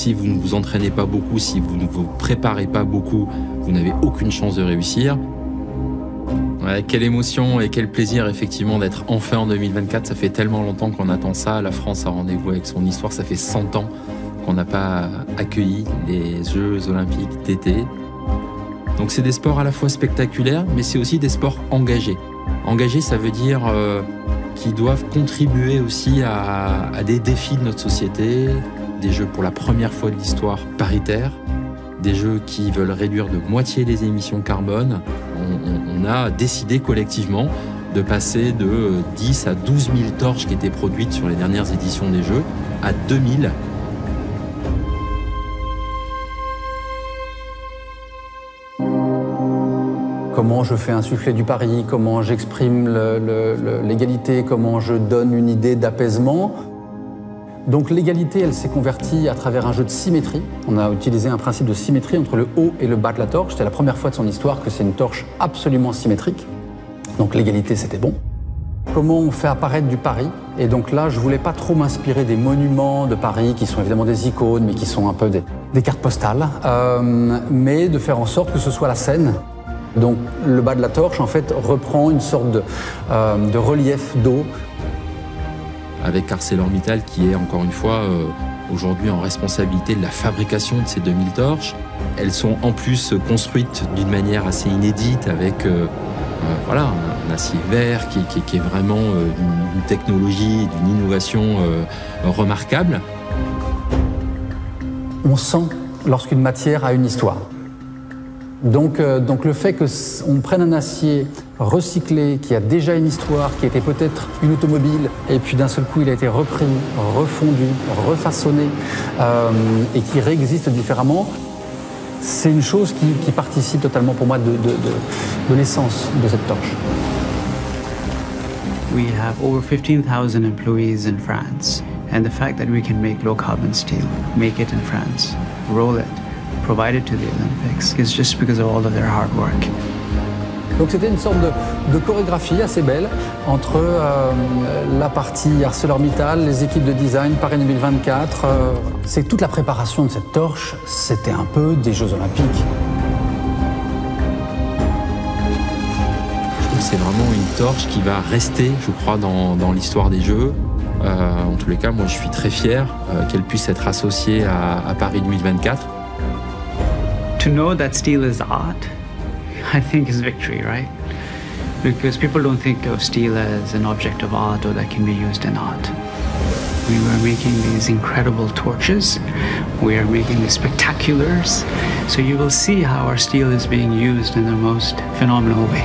si vous ne vous entraînez pas beaucoup, si vous ne vous préparez pas beaucoup, vous n'avez aucune chance de réussir. Ouais, quelle émotion et quel plaisir effectivement d'être enfin en 2024. Ça fait tellement longtemps qu'on attend ça. La France a rendez-vous avec son histoire. Ça fait 100 ans qu'on n'a pas accueilli les Jeux Olympiques d'été. Donc c'est des sports à la fois spectaculaires, mais c'est aussi des sports engagés. Engagés, ça veut dire qui doivent contribuer aussi à des défis de notre société, des jeux pour la première fois de l'histoire paritaires, des jeux qui veulent réduire de moitié les émissions carbone. On a décidé collectivement de passer de 10 à 12 000 torches qui étaient produites sur les dernières éditions des jeux à 2000. Comment je fais insuffler du pari, comment j'exprime l'égalité, comment je donne une idée d'apaisement. Donc l'égalité, elle s'est convertie à travers un jeu de symétrie. On a utilisé un principe de symétrie entre le haut et le bas de la torche. C'était la première fois de son histoire que c'est une torche absolument symétrique. Donc l'égalité, c'était bon. Comment on fait apparaître du Paris? Et donc là, je voulais pas trop m'inspirer des monuments de Paris, qui sont évidemment des icônes, mais qui sont un peu des cartes postales, mais de faire en sorte que ce soit la Seine. Donc le bas de la torche, en fait, reprend une sorte de relief d'eau. Avec ArcelorMittal qui est encore une fois aujourd'hui en responsabilité de la fabrication de ces 2000 torches. Elles sont en plus construites d'une manière assez inédite avec voilà, un acier vert qui est vraiment une technologie, d'une innovation remarquable. On sent lorsqu'une matière a une histoire. Donc le fait qu'on prenne un acier recyclé, qui a déjà une histoire, qui était peut-être une automobile, et puis d'un seul coup il a été repris, refondu, refaçonné, et qui réexiste différemment, c'est une chose qui participe totalement pour moi de l'essence de cette torche. We have over 15,000 employees in France, and the fact that we can make low carbon steel, make it in France, roll it, provide it to the Olympics is just because of all of their hard work. Donc c'était une sorte de chorégraphie assez belle entre la partie ArcelorMittal, les équipes de design, Paris 2024. C'est toute la préparation de cette torche, c'était un peu des Jeux Olympiques. C'est vraiment une torche qui va rester, je crois, dans l'histoire des Jeux. En tous les cas, moi je suis très fier qu'elle puisse être associée à Paris 2024. To know that steel is art, I think is victory, right? Because people don't think of steel as an object of art or that can be used in art. We were making these incredible torches. We are making these spectaculars. So you will see how our steel is being used in the most phenomenal way.